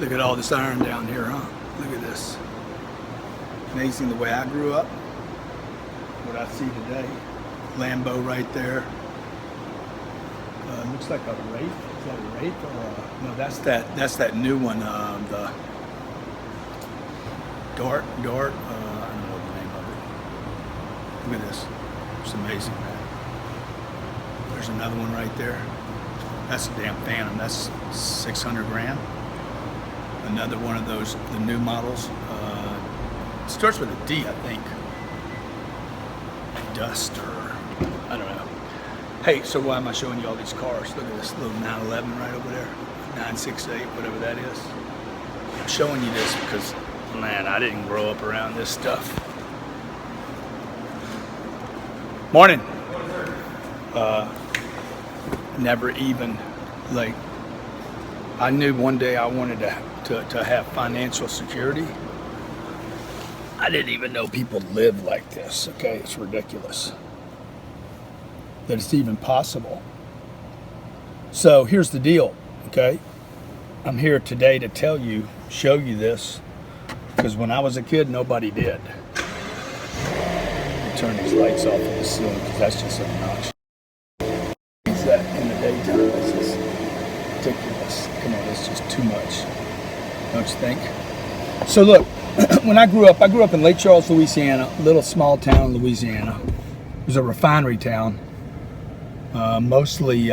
Look at all this iron down here, huh? Look at this. Amazing the way I grew up. What I see today. Lambo right there. Looks like a Wraith. Is that a Wraith or a, no? That's that new one. The Dart. I don't know the name of it. Look at this. It's amazing, man. There's another one right there. That's a damn Phantom. That's 600 grand. Another one of those, the new models. It starts with a D, I think. Dust or I don't know. Hey, so why am I showing you all these cars? Look at this little 911 right over there, 968, whatever that is. I'm showing you this because, man, I didn't grow up around this stuff. Morning. Never even, like, I knew one day I wanted to have financial security. I didn't even know people live like this, okay? It's ridiculous that it's even possible. So here's the deal, okay? I'm here today to show you this, because when I was a kid, nobody did. Turn these lights off in the ceiling, because that's just obnoxious. It's that in the daytime, this is ridiculous. Come on, it's just too much, don't you think? So look, when I grew up in Lake Charles, Louisiana, a little small town in Louisiana. It was a refinery town, mostly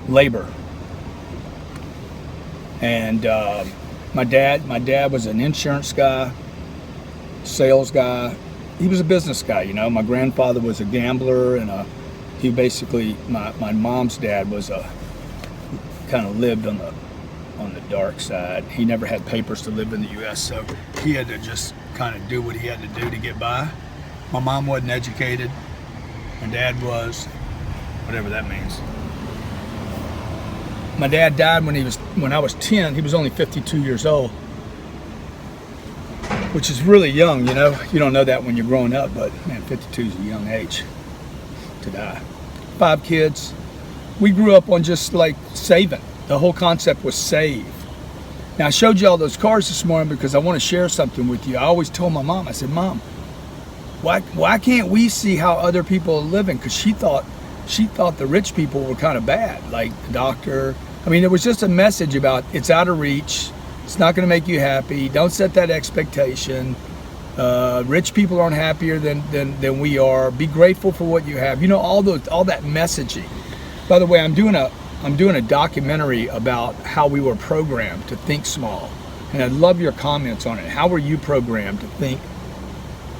labor. And my dad was an insurance guy, sales guy. He was a business guy, you know. My grandfather was a gambler, and he basically, my mom's dad was kind of lived on the dark side. He never had papers to live in the U.S., so he had to just kind of do what he had to do to get by. My mom wasn't educated. My dad was, whatever that means. My dad died when I was 10. He was only 52 years old, which is really young, you know. You don't know that when you're growing up, but man, 52 is a young age to die. 5 kids. We grew up on just like saving. The whole concept was save. Now I showed you all those cars this morning because I want to share something with you. I always told my mom, I said, Mom, why can't we see how other people are living? Because she thought the rich people were kind of bad, like the doctor. I mean, it was just a message about it's out of reach. It's not going to make you happy. Don't set that expectation. Rich people aren't happier than we are. Be grateful for what you have. You know, all that messaging. By the way, I'm doing a documentary about how we were programmed to think small, and I'd love your comments on it. How were you programmed to think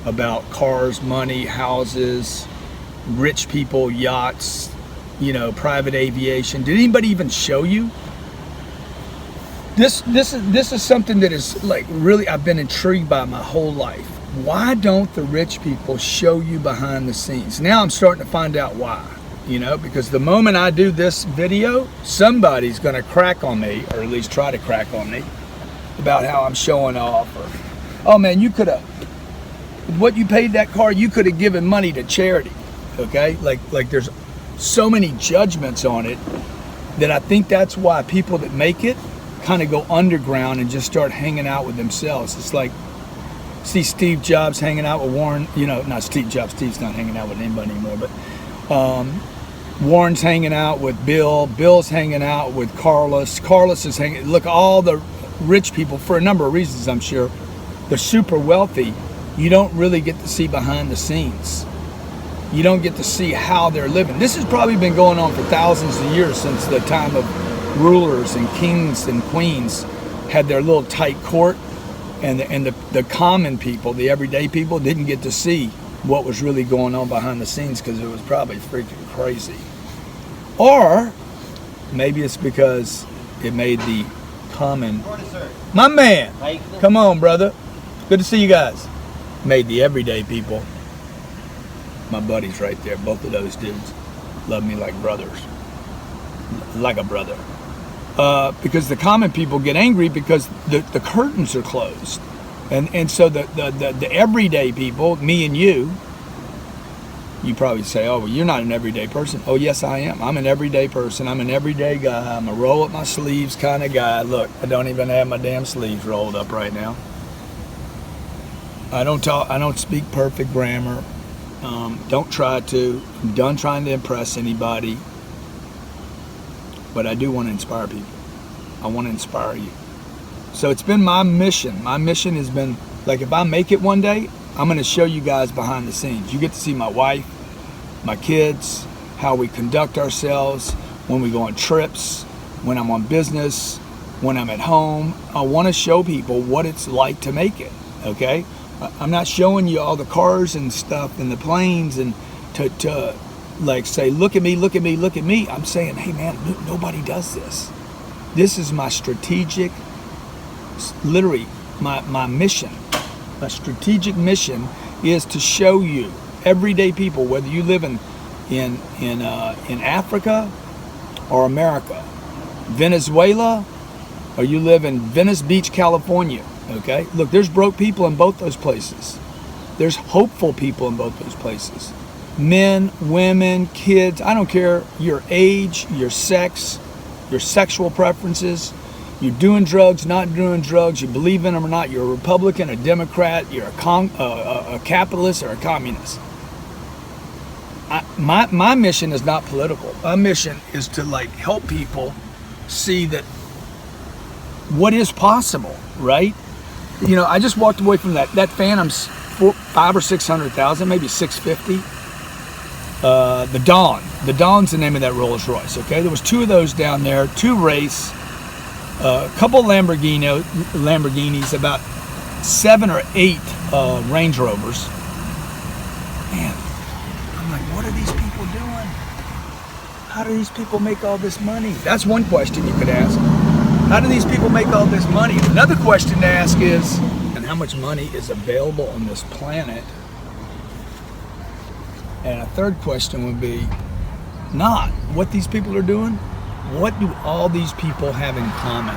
about cars, money, houses, rich people, yachts, you know, private aviation? Did anybody even show you? This is something that is like really I've been intrigued by my whole life. Why don't the rich people show you behind the scenes? Now I'm starting to find out why. You know, because the moment I do this video, somebody's going to crack on me, or at least try to crack on me, about how I'm showing off. Or, oh man, you could have, what you paid that car, you could have given money to charity. Okay, like there's so many judgments on it that I think that's why people that make it kind of go underground and just start hanging out with themselves. It's like, see Steve Jobs hanging out with Warren. You know, not Steve Jobs. Steve's not hanging out with anybody anymore, but. Warren's hanging out with Bill. Bill's hanging out with Carlos. Carlos is hanging. Look, all the rich people, for a number of reasons, I'm sure, they're super wealthy. You don't really get to see behind the scenes. You don't get to see how they're living. This has probably been going on for thousands of years, since the time of rulers and kings and queens had their little tight court, and the common people, the everyday people, didn't get to see what was really going on behind the scenes because it was probably freaking crazy. Or maybe it's because it made the common, my man, come on brother, good to see you guys, made the everyday people, my buddies right there, both of those dudes love me like brothers, like a brother, because the common people get angry because the curtains are closed. And so the everyday people, me and you You probably say, oh, well, you're not an everyday person. Oh, yes, I am. I'm an everyday person. I'm an everyday guy. I'm a roll up my sleeves kind of guy. Look, I don't even have my damn sleeves rolled up right now. I don't speak perfect grammar. Don't try to. I'm done trying to impress anybody. But I do want to inspire people. I want to inspire you. So it's been my mission. My mission has been, like, if I make it one day, I'm going to show you guys behind the scenes. You get to see my wife, my kids, how we conduct ourselves, when we go on trips, when I'm on business, when I'm at home. I want to show people what it's like to make it, okay? I'm not showing you all the cars and stuff and the planes and to like say, look at me, look at me, look at me. I'm saying, hey man, nobody does this. This is my strategic, literally my mission. My strategic mission is to show you everyday people, whether you live in Africa or America, Venezuela, or you live in Venice Beach, California. Okay, look, there's broke people in both those places. There's hopeful people in both those places. Men, women, kids, I don't care your age, your sex, your sexual preferences. You're doing drugs, not doing drugs, you believe in them or not, you're a Republican, a Democrat, you're a capitalist or a communist. My mission is not political. My mission is to like help people see that what is possible, right? You know, I just walked away from that Phantom's 500,000 or 600,000, maybe 650. The Dawn. The Dawn's the name of that Rolls Royce. Okay, there was two of those down there, two race, a couple Lamborghinis, about 7 or 8 Range Rovers. Man, I'm like, what are these people doing? How do these people make all this money? That's one question you could ask. How do these people make all this money? Another question to ask is, and how much money is available on this planet? And a third question would be, not what these people are doing, what do all these people have in common?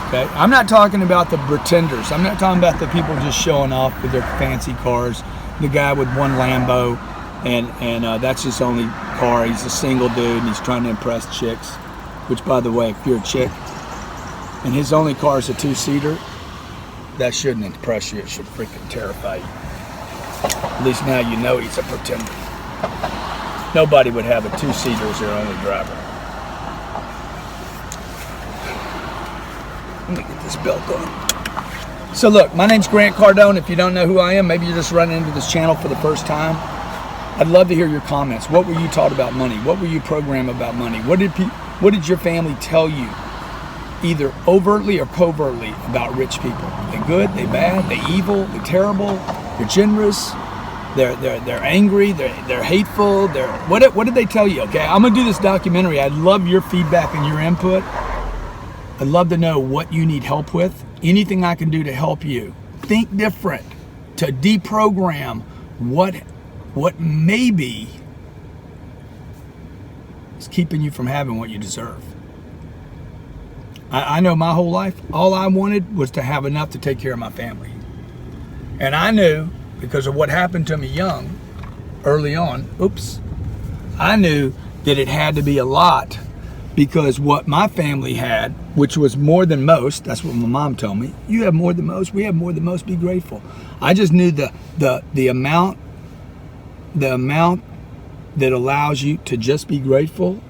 Okay, I'm not talking about the pretenders. I'm not talking about the people just showing off with their fancy cars. The guy with one Lambo, and that's his only car. He's a single dude, and he's trying to impress chicks. Which, by the way, if you're a chick, and his only car is a 2-seater, that shouldn't impress you. It should freaking terrify you. At least now you know he's a pretender. Nobody would have a 2-seater as their only driver. Let me get this belt on. So look, my name's Grant Cardone. If you don't know who I am, maybe you're just running into this channel for the first time. I'd love to hear your comments. What were you taught about money? What were you programmed about money? What did your family tell you, either overtly or covertly, about rich people? They good, they bad, they evil, they terrible, they're generous, they're angry, they're hateful, what did they tell you? Okay, I'm gonna do this documentary. I'd love your feedback and your input. I'd love to know what you need help with. Anything I can do to help you think different, to deprogram what maybe is keeping you from having what you deserve. I know my whole life, all I wanted was to have enough to take care of my family. And I knew, because of what happened to me young, early on, I knew that it had to be a lot, because what my family had, which was more than most, that's what my mom told me, you have more than most, we have more than most, be grateful. I just knew the amount that allows you to just be grateful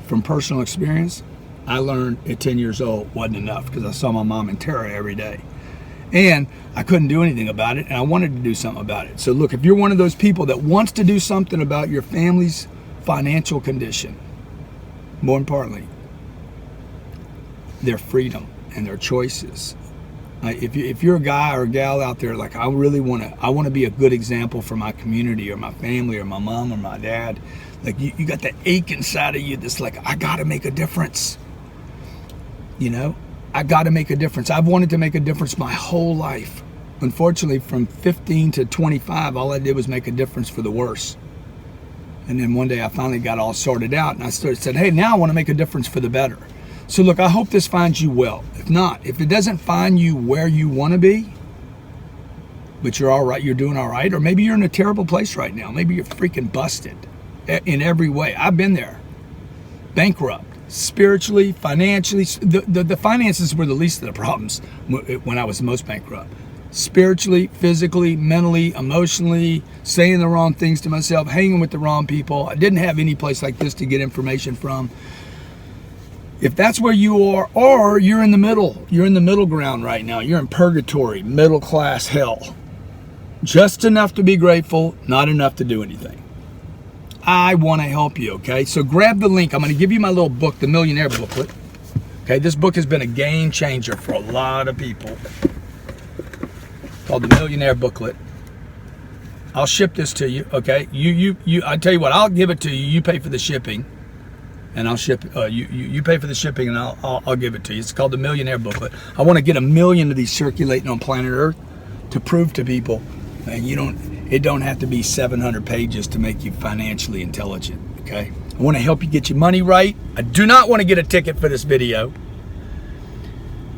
from personal experience. I learned at 10 years old wasn't enough, because I saw my mom in terror every day. And I couldn't do anything about it, and I wanted to do something about it. So look, if you're one of those people that wants to do something about your family's financial condition, more importantly, their freedom and their choices. If you're a guy or a gal out there, like, I want to be a good example for my community or my family or my mom or my dad. Like, you got that ache inside of you that's like, I got to make a difference. You know, I got to make a difference. I've wanted to make a difference my whole life. Unfortunately, from 15 to 25, all I did was make a difference for the worse. And then one day I finally got all sorted out, and I said, hey, now I want to make a difference for the better. So look, I hope this finds you well. If not, if it doesn't find you where you want to be, but you're all right. You're doing all right. Or maybe you're in a terrible place right now. Maybe you're freaking busted in every way. I've been there. Bankrupt. Spiritually, financially. The finances were the least of the problems when I was most bankrupt. Spiritually, physically, mentally, emotionally, saying the wrong things to myself, hanging with the wrong people. I didn't have any place like this to get information from. If that's where you are, or you're in the middle ground right now, you're in purgatory, middle class hell. Just enough to be grateful, not enough to do anything. I want to help you, okay? So grab the link. I'm going to give you my little book, the Millionaire Booklet. Okay, this book has been a game changer for a lot of people. Called the Millionaire Booklet. I'll ship this to you, okay? I tell you what, I'll give it to you. You pay for the shipping, and I'll ship. You pay for the shipping, and I'll give it to you. It's called the Millionaire Booklet. I want to get 1 million of these circulating on planet Earth to prove to people, and it don't have to be 700 pages to make you financially intelligent, okay? I want to help you get your money right. I do not want to get a ticket for this video.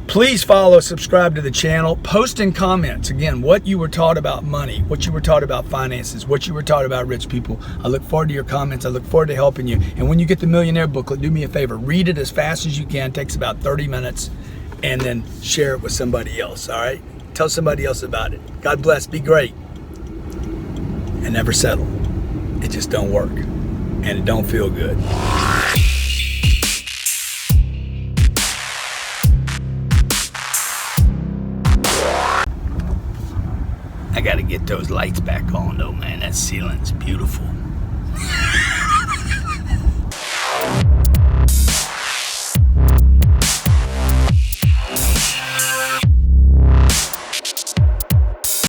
Please follow, subscribe to the channel, post in comments, again, what you were taught about money, what you were taught about finances, what you were taught about rich people. I look forward to your comments. I look forward to helping you. And when you get the Millionaire Booklet, do me a favor, read it as fast as you can. It takes about 30 minutes, and then share it with somebody else, all right? Tell somebody else about it. God bless, be great, and never settle. It just don't work, and it don't feel good. I gotta get those lights back on though, man. That ceiling's beautiful.